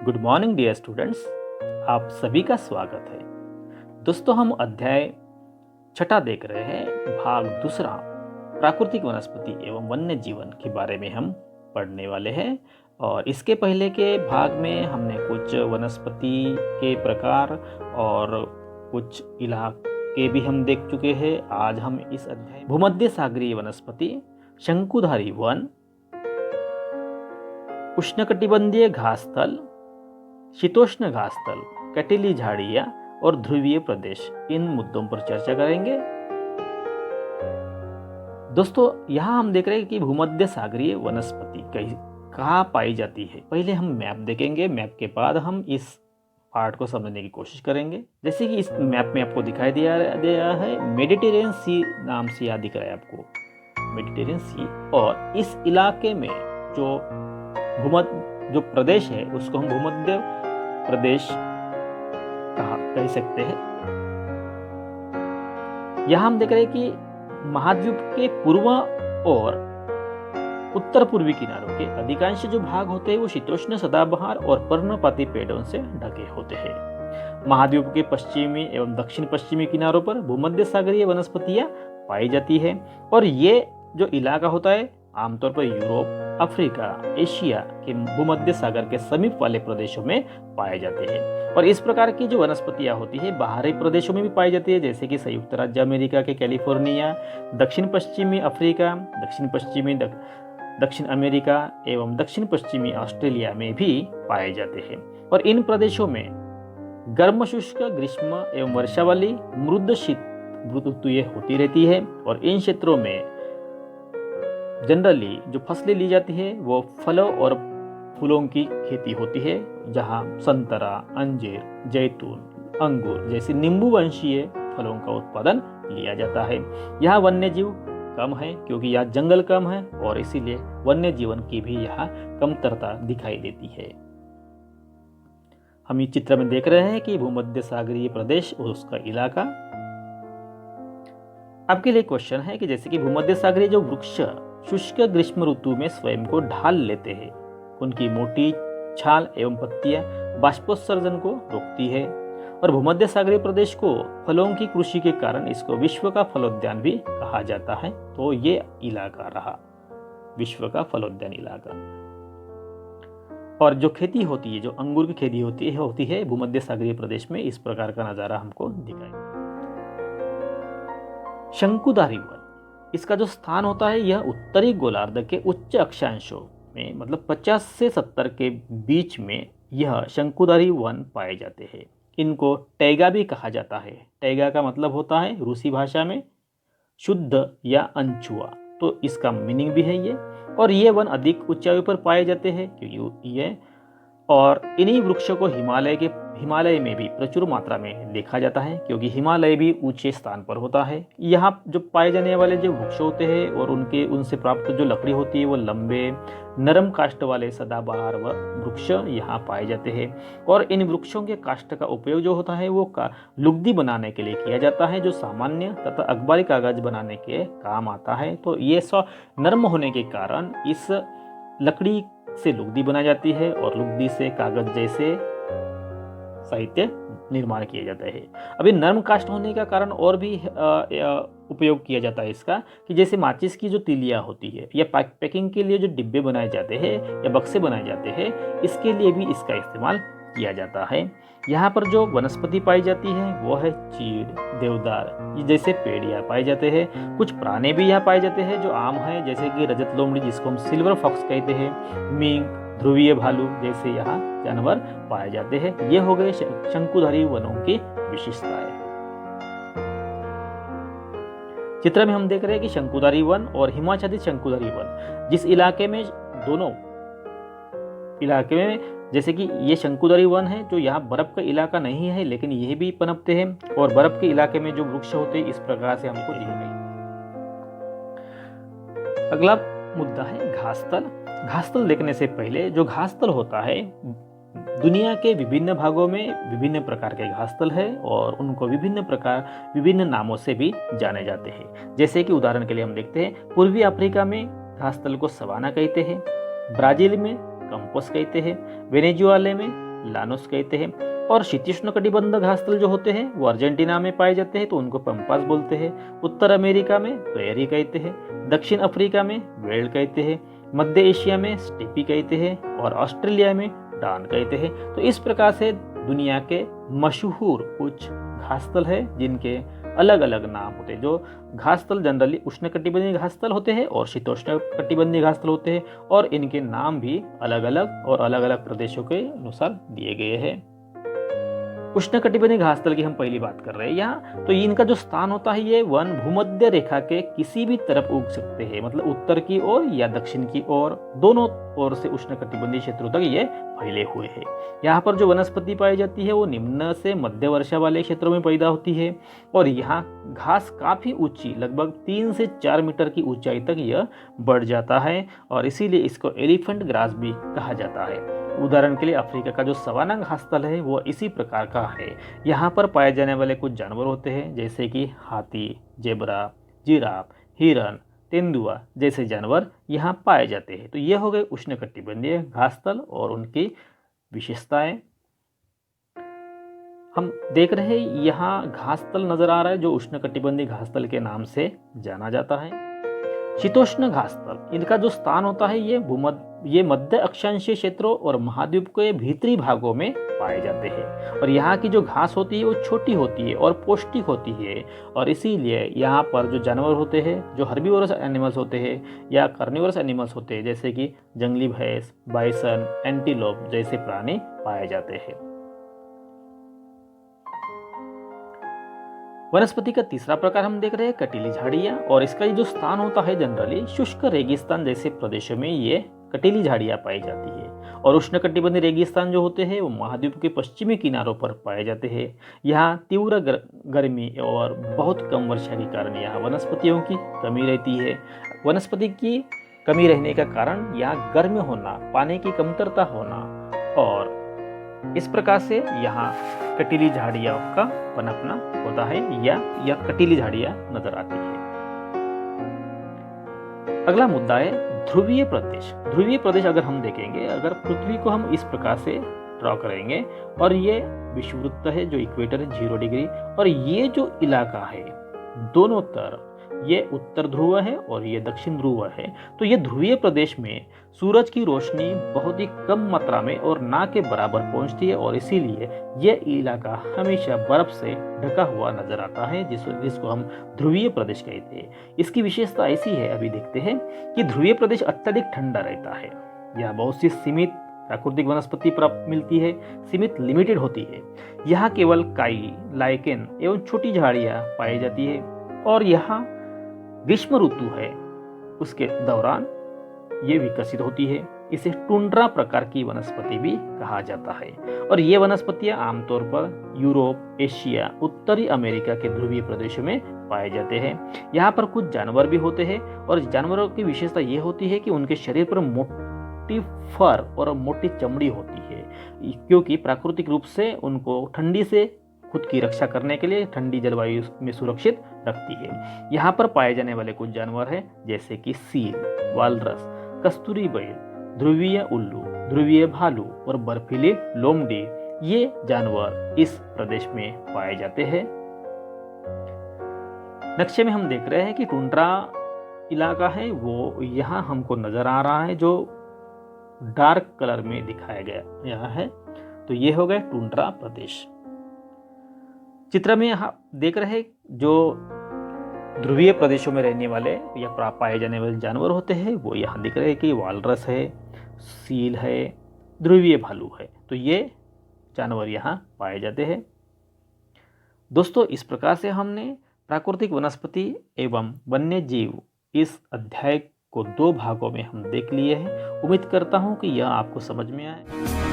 Good morning dear students, आप सभी का स्वागत है। दोस्तों, हम अध्याय छठा देख रहे हैं, भाग दूसरा, प्राकृतिक वनस्पति एवं वन्य जीवन के बारे में हम पढ़ने वाले हैं। और इसके पहले के भाग में हमने कुछ वनस्पति के प्रकार और कुछ इलाके भी हम देख चुके हैं। आज हम इस अध्याय भूमध्य सागरीय वनस्पति, शंकुधारी वन, उष्णकटिबंधीय घासस्थल, शीतोष्ण घासस्थल, कटीली झाड़ियां और ध्रुवीय प्रदेश, इन मुद्दों पर चर्चा करेंगे। दोस्तों, यहाँ हम देख रहे हैं कि भूमध्य सागरीय वनस्पति कहाँ पाई जाती है। पहले हम मैप देखेंगे, मैप के बाद हम इस पार्ट को समझने की कोशिश करेंगे। जैसे कि इस मैप में आपको दिखाई दिया है, मेडिटेरियन सी नाम से याद दिख रहा है आपको, मेडिटेरियन सी। और इस इलाके में जो प्रदेश है उसको हम भूमध्य प्रदेश कह सकते हैं। यहां हम देख रहे हैं कि महाद्वीप के पूर्व और उत्तर पूर्वी किनारों के अधिकांश जो भाग होते हैं वो शीतोष्ण सदाबहार और पर्णपाती पेड़ों से ढके होते हैं। महाद्वीप के पश्चिमी एवं दक्षिण पश्चिमी किनारों पर भूमध्य सागरीय वनस्पतियां पाई जाती है। और ये जो इलाका होता है आमतौर पर यूरोप, अफ्रीका, एशिया के भूमध्य सागर के समीप वाले प्रदेशों में पाए जाते हैं। और इस प्रकार की जो वनस्पतियां होती है बाहरी प्रदेशों में भी पाई जाती है, जैसे कि संयुक्त राज्य अमेरिका के कैलिफोर्निया, दक्षिण पश्चिमी अफ्रीका, दक्षिण पश्चिमी दक्षिण अमेरिका एवं दक्षिण पश्चिमी ऑस्ट्रेलिया में भी पाए जाते हैं। और इन प्रदेशों में गर्म शुष्क ग्रीष्म एवं वर्षा वाली मृद शीत ऋतुएं होती रहती है। और इन क्षेत्रों में जनरली जो फसलें ली जाती है वो फलों और फूलों की खेती होती है, जहां संतरा, अंजीर, जैतून, अंगूर जैसे नींबू वंशीय फलों का उत्पादन लिया जाता है। यहाँ वन्य जीव कम है क्योंकि यहाँ जंगल कम है और इसीलिए वन्य जीवन की भी यहाँ कमतरता दिखाई देती है। हम इस चित्र में देख रहे हैं कि भूमध्य सागरीय प्रदेश और उसका इलाका। आपके लिए क्वेश्चन है कि जैसे कि भूमध्य सागरीय जो वृक्ष शुष्क ग्रीष्म ऋतु में स्वयं को ढाल लेते हैं, उनकी मोटी छाल एवं पत्तियां बाष्पोत्सर्जन को रोकती है। और भूमध्य सागरीय प्रदेश को फलों की कृषि के कारण इसको विश्व का फलोद्यान भी कहा जाता है। तो ये इलाका रहा विश्व का फलोद्यान इलाका। और जो खेती होती है, जो अंगूर की खेती होती है भूमध्य सागरीय प्रदेश में, इस प्रकार का नजारा हमको दिखाई। शंकुधारी वन, इसका जो स्थान होता है यह उत्तरी गोलार्ध के उच्च अक्षांशों में, मतलब 50 से 70 के बीच में यह शंकुधारी वन पाए जाते हैं। इनको टैगा भी कहा जाता है। टैगा का मतलब होता है रूसी भाषा में शुद्ध या अनछुआ, तो इसका मीनिंग भी है ये। और ये वन अधिक ऊंचाई पर पाए जाते हैं क्योंकि ये, और इन्हीं वृक्षों को हिमालय में भी प्रचुर मात्रा में देखा जाता है क्योंकि हिमालय भी ऊंचे स्थान पर होता है। यहाँ जो पाए जाने वाले जो वृक्ष होते हैं और उनसे प्राप्त जो लकड़ी होती है वो लंबे नरम काष्ठ वाले सदाबहार वृक्ष यहाँ पाए जाते हैं। और इन वृक्षों के काष्ठ का उपयोग जो होता है वो लुगदी बनाने के लिए किया जाता है, जो सामान्य तथा अखबारी कागज बनाने के काम आता है। तो ये नरम होने के कारण इस लकड़ी से लुगदी बनाई जाती है और लुगदी से कागज जैसे साहित्य निर्माण किया जाता है। अभी नरम काष्ठ होने का कारण और भी उपयोग किया जाता है इसका, कि जैसे माचिस की जो तीलियां होती है या पैकिंग के लिए जो डिब्बे बनाए जाते हैं या बक्से बनाए जाते हैं, इसके लिए भी इसका इस्तेमाल किया जाता है। यहाँ पर जो वनस्पति पाई जाती है वो है चीड़, देवदार जैसे पेड़ यहाँ पाए जाते हैं। कुछ प्राणी भी यहाँ पाए जाते हैं जो आम है, जैसे कि रजत लोमड़ी जिसको हम सिल्वर फॉक्स कहते हैं, मींग, ध्रुवीय भालू जैसे यहाँ जानवर पाए जाते हैं। ये हो गए शंकुधारी वनों की विशेषताएं। चित्र में हम देख रहे हैं कि शंकुधारी वन और हिमाच्छादित शंकुधारी वन, जिस इलाके में दोनों इलाके में, जैसे कि ये शंकुधारी वन है जो यहाँ बर्फ का इलाका नहीं है लेकिन यह भी पनपते हैं, और बर्फ के इलाके में जो वृक्ष होते हैं इस प्रकार से हमको दिख गए। अगला मुद्दा है घासस्थल। घासस्थल देखने से पहले, जो घासस्थल होता है दुनिया के विभिन्न भागों में विभिन्न प्रकार के घासस्थल है और उनको विभिन्न नामों से भी जाने जाते हैं। जैसे कि उदाहरण के लिए हम देखते हैं, पूर्वी अफ्रीका में घासस्थल को सवाना कहते हैं, ब्राजील में कंपोस कहते हैं, वेनेजुएला में लानोस कहते हैं। और शीतोष्णकटिबंध घासतल जो होते हैं वो अर्जेंटीना में पाए जाते हैं तो उनको पंपास बोलते हैं। उत्तर अमेरिका में प्रेरी कहते हैं, दक्षिण अफ्रीका में वेल्ड कहते हैं, मध्य एशिया में स्टेपी कहते हैं और ऑस्ट्रेलिया में डान कहते हैं। तो इस प्रकार से दुनिया के मशहूर कुछ घासतल है जिनके अलग अलग नाम होते हैं। जो घासतल जनरली उष्णकटिबंधीय घासतल होते हैं और शीतोष्णकटिबंधीय घासतल होते हैं और इनके नाम भी अलग अलग और अलग अलग प्रदेशों के अनुसार दिए गए हैं। उष्णकटिबंधीय घासतल की हम पहली बात कर रहे हैं यहाँ, तो इनका जो स्थान होता है ये वन भूमध्य रेखा के किसी भी तरफ उग सकते हैं, मतलब उत्तर की ओर या दक्षिण की ओर, दोनों ओर से उष्णकटिबंधीय क्षेत्रों तक ये फैले हुए हैं। यहाँ पर जो वनस्पति पाई जाती है वो निम्न से मध्य वर्षा वाले क्षेत्रों में पैदा होती है और यहाँ घास काफी ऊंची, लगभग 3 से 4 मीटर की ऊंचाई तक यह बढ़ जाता है और इसीलिए इसको एलिफेंट ग्रास भी कहा जाता है। उदाहरण के लिए अफ्रीका का जो सवाना घासतल है वो इसी प्रकार का है। यहाँ पर पाए जाने वाले कुछ जानवर होते हैं जैसे कि हाथी, जेबरा, जिराफ, हिरन, तेंदुआ जैसे जानवर यहाँ पाए जाते हैं। तो ये हो गए उष्णकटिबंधीय घासतल और उनकी विशेषताएं। हम देख रहे हैं यहाँ घासतल नजर आ रहा है जो उष्णकटिबंधीय घासतल के नाम से जाना जाता है। शीतोष्ण घासतल, इनका जो स्थान होता है ये मध्य अक्षांशीय क्षेत्रों और महाद्वीप के भीतरी भागों में पाए जाते हैं और यहाँ की जो घास होती है वो छोटी होती है और पौष्टिक होती है और इसीलिए यहाँ पर जो जानवर होते हैं, जो हर्बीवोरस एनिमल्स होते हैं या कार्निवोरस एनिमल्स होते हैं जैसे कि जंगली भैंस, बाइसन, एंटीलोप जैसे प्राणी पाए जाते हैं। वनस्पति का तीसरा प्रकार हम देख रहे हैं कटीली झाड़ियाँ और इसका जो स्थान होता है जनरली शुष्क रेगिस्तान जैसे प्रदेशों में ये कटीली झाड़ियाँ पाई जाती है और उष्णकटिबंधीय रेगिस्तान जो होते हैं वो महाद्वीप के पश्चिमी किनारों पर पाए जाते हैं। यहाँ तीव्र गर्मी और बहुत कम वर्षा के कारण यहाँ वनस्पतियों की कमी रहती है। वनस्पति की कमी रहने का कारण यहाँ गर्म होना, पानी की कमतरता होना और इस प्रकार से यहाँ कटीली झाड़ियों का पनपना होता है या कटीली झाड़ियाँ नजर आती है। अगला मुद्दा है ध्रुवीय प्रदेश। ध्रुवीय प्रदेश अगर हम देखेंगे, अगर पृथ्वी को हम इस प्रकार से ड्रॉ करेंगे और ये विषुववृत्त है जो इक्वेटर है 0 डिग्री और ये जो इलाका है दोनों तरफ ये उत्तर ध्रुव है और ये दक्षिण ध्रुव है। तो ये ध्रुवीय प्रदेश में सूरज की रोशनी बहुत ही कम मात्रा में और ना के बराबर पहुंचती है और इसीलिए यह इलाका हमेशा बर्फ से ढका हुआ नजर आता है जिसको हम ध्रुवीय प्रदेश कहते हैं। इसकी विशेषता ऐसी है, अभी देखते हैं कि ध्रुवीय प्रदेश अत्यधिक ठंडा रहता है। यहाँ बहुत सी सीमित प्राकृतिक वनस्पति प्राप्त मिलती है, सीमित लिमिटेड होती है। यहाँ केवल काई, लाइकेन एवं छोटी झाड़ियाँ पाई जाती है और यहाँ ग्रीष्म ऋतु है उसके दौरान ये विकसित होती है। इसे टुंड्रा प्रकार की वनस्पति भी कहा जाता है और ये वनस्पतियां आमतौर पर यूरोप, एशिया, उत्तरी अमेरिका के ध्रुवीय प्रदेशों में पाए जाते हैं। यहाँ पर कुछ जानवर भी होते हैं और जानवरों की विशेषता ये होती है कि उनके शरीर पर मोटी फर और मोटी चमड़ी होती है क्योंकि प्राकृतिक रूप से उनको ठंडी से खुद की रक्षा करने के लिए ठंडी जलवायु में सुरक्षित रखती है। यहाँ पर पाए जाने वाले कुछ जानवर हैं जैसे कि सील, वालरस, कस्तूरी बैल, ध्रुवीय उल्लू, ध्रुवीय भालू और बर्फीली लोमड़ी, ये जानवर इस प्रदेश में पाए जाते हैं। नक्शे में हम देख रहे हैं कि टुंड्रा इलाका है वो यहाँ हमको नजर आ रहा है जो डार्क कलर में दिखाया गया यहाँ है। तो ये हो गए टुंड्रा प्रदेश। चित्र में यहाँ देख रहे हैं जो ध्रुवीय प्रदेशों में रहने वाले या पाए जाने वाले जानवर होते हैं वो यहाँ दिख रहे हैं कि वालरस है, सील है, ध्रुवीय भालू है। तो ये जानवर यहाँ पाए जाते हैं। दोस्तों, इस प्रकार से हमने प्राकृतिक वनस्पति एवं वन्य जीव इस अध्याय को 2 भागों में हम देख लिए हैं। उम्मीद करता हूँ कि यह आपको समझ में आए।